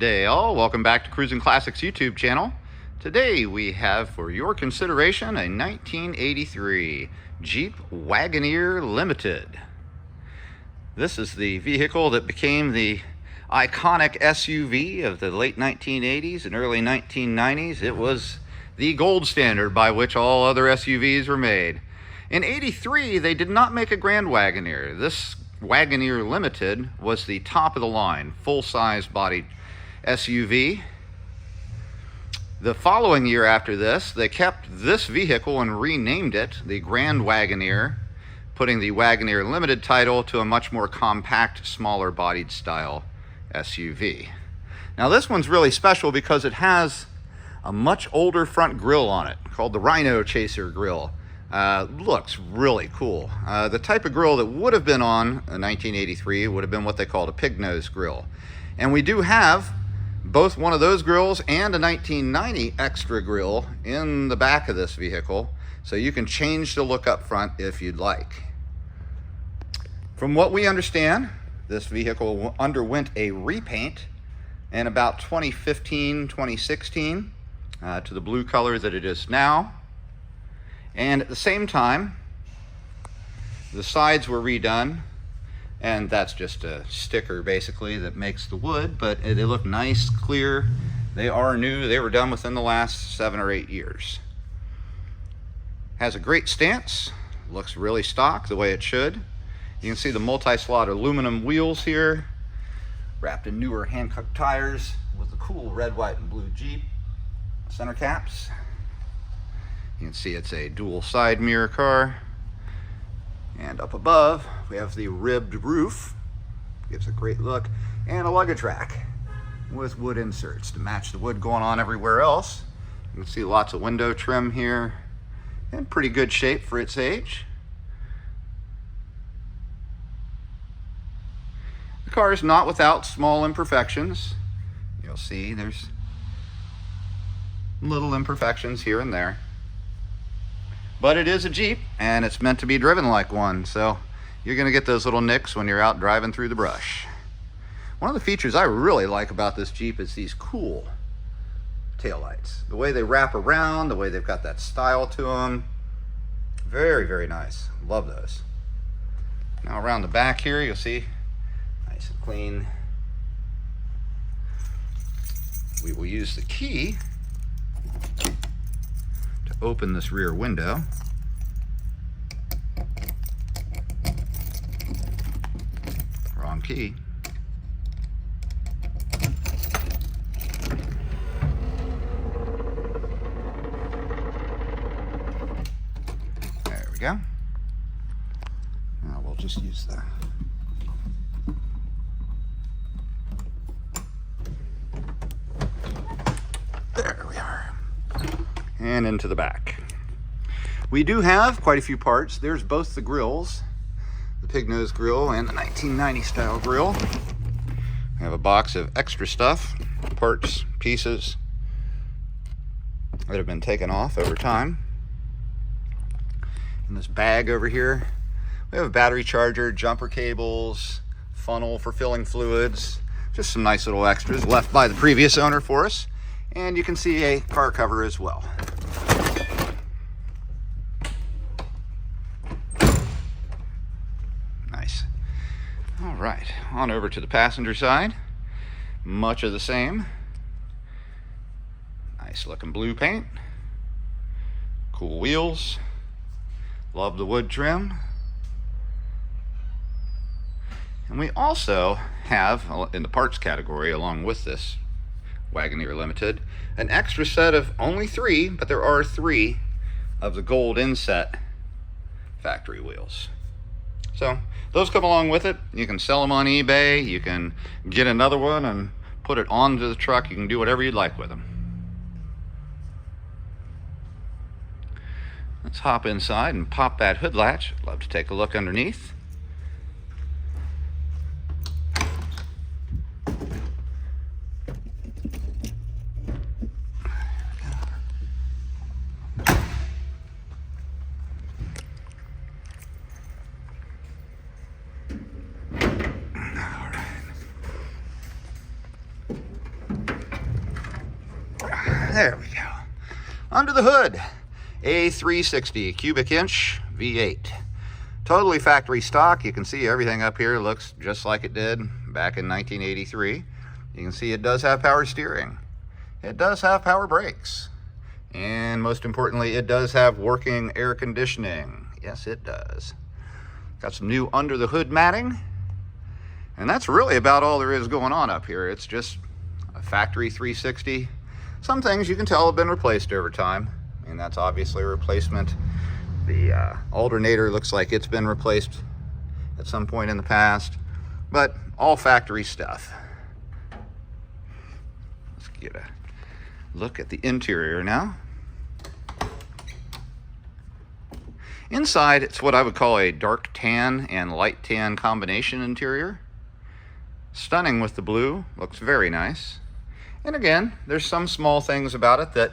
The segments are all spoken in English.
day, all. Welcome back to Cruisin Classics YouTube channel. Today we have for your consideration a 1983 Jeep Wagoneer Limited. This is the vehicle that became the iconic SUV of the late 1980s and early 1990s. It was the gold standard by which all other SUVs were made. In '83, they did not make a Grand Wagoneer. This Wagoneer Limited was the top of the line, full-size bodied SUV. The following year after this, they kept this vehicle and renamed it the Grand Wagoneer, putting the Wagoneer Limited title to a much more compact, smaller bodied style SUV. Now this one's really special because it has a much older front grille on it, called the Rhino Chaser grille. Looks really cool. The type of grille that would have been on a 1983 would have been what they called a pig nose grille. And we do have both one of those grilles and a 1990 extra grille in the back of this vehicle, so you can change the look up front if you'd like. From what we understand, this vehicle underwent a repaint in about 2015, 2016 to the blue color that it is now. And at the same time, the sides were redone, and that's just a sticker basically that makes the wood, but they look nice, clear. They are new. They were done within the last 7 or 8 years. Has a great stance, looks really stock the way it should. You can see the multi-slot aluminum wheels here, wrapped in newer Hankook tires with the cool red, white, and blue Jeep center caps. You can see it's a dual side mirror car. And up above, we have the ribbed roof. Gives a great look. And a luggage rack with wood inserts to match the wood going on everywhere else. You can see lots of window trim here. In pretty good shape for its age. The car is not without small imperfections. You'll see there's little imperfections here and there. But it is a Jeep, and it's meant to be driven like one, so you're going to get those little nicks when you're out driving through the brush. One of the features I really like about this Jeep is these cool taillights. The way they wrap around, the way they've got that style to them. Very, very nice. Love those. Now around the back here, you'll see nice and clean. We will use the key open this rear window. Wrong key. There we go. Now we'll just use that. There we are. And into the back. We do have quite a few parts. There's both the grills, the pig nose grill and the 1990 style grill. We have a box of extra stuff, parts, pieces that have been taken off over time. In this bag over here, we have a battery charger, jumper cables, funnel for filling fluids, just some nice little extras left by the previous owner for us. And you can see a car cover as well. Nice. All right, on over to the passenger side. Much of the same. Nice looking blue paint. Cool wheels. Love the wood trim. And we also have, in the parts category, along with this Wagoneer Limited, an extra set of only 3, but there are 3 of the gold inset factory wheels. So those come along with it. You can sell them on eBay. You can get another one and put it onto the truck. You can do whatever you'd like with them. Let's hop inside and pop that hood latch. I'd love to take a look underneath. There we go. Under the hood, a 360 cubic inch V8. Totally factory stock. You can see everything up here looks just like it did back in 1983. You can see it does have power steering. It does have power brakes. And most importantly, it does have working air conditioning. Yes, it does. Got some new under the hood matting. And that's really about all there is going on up here. It's just a factory 360. Some things you can tell have been replaced over time. And that's obviously a replacement. The alternator looks like it's been replaced at some point in the past. But all factory stuff. Let's get a look at the interior now. Inside, it's what I would call a dark tan and light tan combination interior. Stunning with the blue, looks very nice. And again, there's some small things about it that,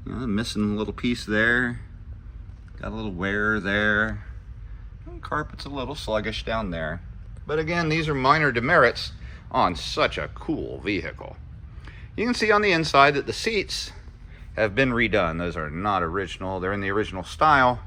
missing a little piece there. Got a little wear there. And carpet's a little sluggish down there. But again, these are minor demerits on such a cool vehicle. You can see on the inside that the seats have been redone. Those are not original. They're in the original style,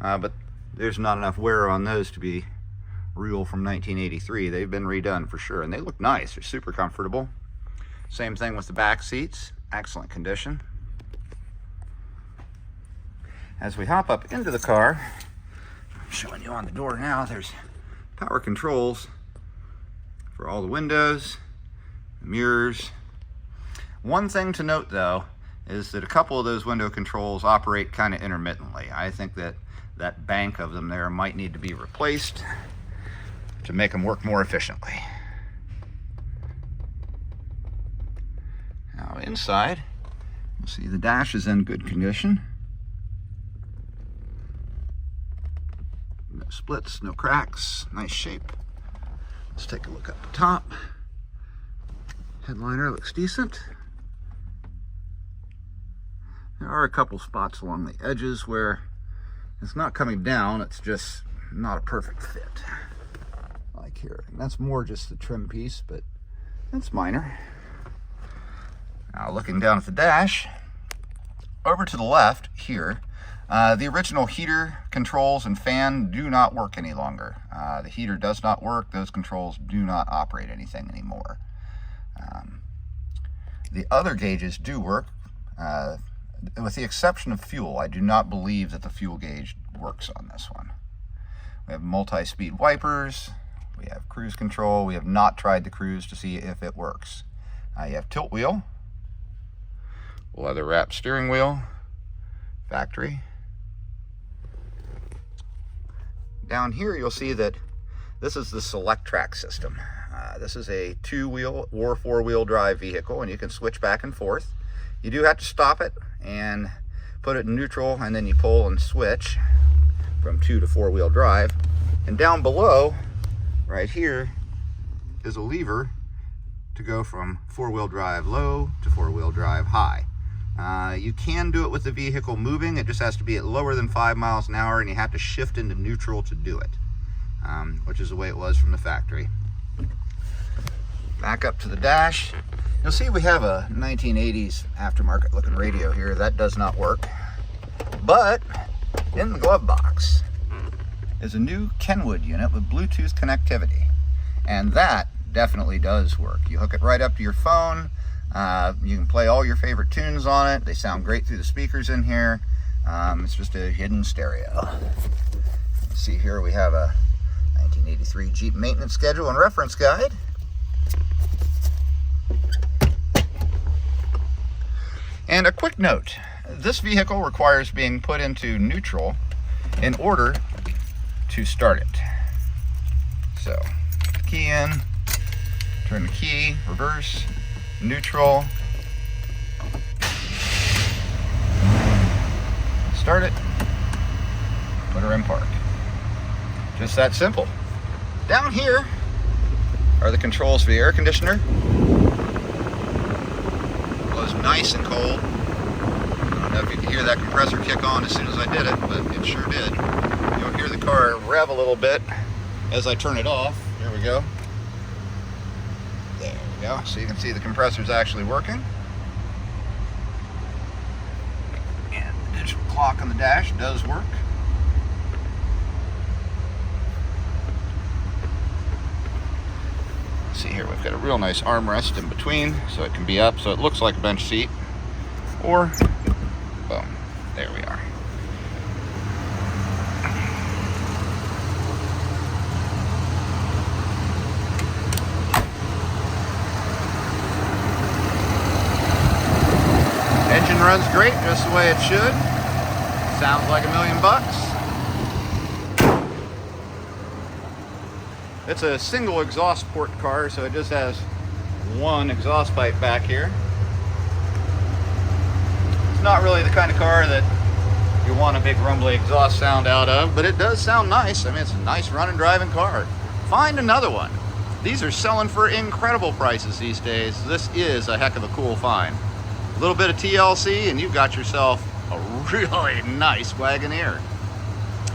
but there's not enough wear on those to be real from 1983. They've been redone for sure, and they look nice. They're super comfortable. Same thing with the back seats. Excellent condition. As we hop up into the car, I'm showing you on the door now, there's power controls for all the windows, the mirrors. One thing to note though, is that a couple of those window controls operate kind of intermittently. I think that that bank of them there might need to be replaced to make them work more efficiently. Now inside, you'll see the dash is in good condition. No splits, no cracks, nice shape. Let's take a look up the top. Headliner looks decent. There are a couple spots along the edges where it's not coming down, it's just not a perfect fit. Like here. And that's more just the trim piece, but that's minor. Now looking down at the dash, over to the left here, the original heater controls and fan do not work any longer. The heater does not work. Those controls do not operate anything anymore. The other gauges do work. With the exception of fuel, I do not believe that the fuel gauge works on this one. We have multi-speed wipers, we have cruise control, we have not tried the cruise to see if it works. You have tilt wheel, leather wrapped steering wheel, factory. Down here you'll see that this is the select track system. This is a 2-wheel or 4-wheel drive vehicle, and you can switch back and forth. You do have to stop it and put it in neutral, and then you pull and switch from 2 to 4-wheel drive. And down below, right here, is a lever to go from 4-wheel drive low to 4-wheel drive high. You can do it with the vehicle moving. It just has to be at lower than 5 miles an hour, and you have to shift into neutral to do it, which is the way it was from the factory. Back up to the dash. You'll see we have a 1980s aftermarket looking radio here. That does not work. But in the glove box is a new Kenwood unit with Bluetooth connectivity. And that definitely does work. You hook it right up to your phone. You can play all your favorite tunes on it. They sound great through the speakers in here. It's just a hidden stereo. See here we have a 1983 Jeep maintenance schedule and reference guide. And a quick note, this vehicle requires being put into neutral in order to start it. So, key in, turn the key, reverse, neutral, start it, put her in park. Just that simple. Down here are the controls for the air conditioner. Blows nice and cold. I don't know if you can hear that compressor kick on as soon as I did it, but it sure did. You'll hear the car rev a little bit as I turn it off. Here we go. There we go. So you can see the compressor's actually working. digital clock on the dash does work. See here, we've got a real nice armrest in between, so it can be up, so it looks like a bench seat. Or, boom, there we are. Engine runs great, just the way it should. Sounds like $1,000,000. It's a single exhaust port car, so it just has one exhaust pipe back here. It's not really the kind of car that you want a big rumbly exhaust sound out of, but it does sound nice. I mean, it's a nice running, driving car. Find another one. These are selling for incredible prices these days. This is a heck of a cool find. A little bit of TLC and you've got yourself a really nice Wagoneer.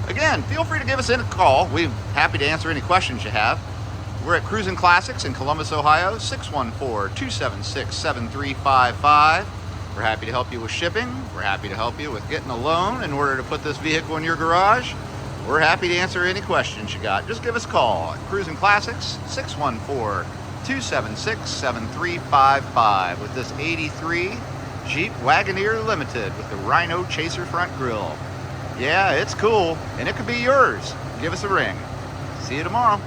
Again, feel free to give us a call. We're happy to answer any questions you have. We're at Cruisin Classics in Columbus, Ohio, 614-276-7355. We're happy to help you with shipping. We're happy to help you with getting a loan in order to put this vehicle in your garage. We're happy to answer any questions you got. Just give us a call at Cruisin Classics, 614-276-7355 with this 83 Jeep Wagoneer Limited with the Rhino Chaser front grille. Yeah, it's cool, and it could be yours. Give us a ring. See you tomorrow.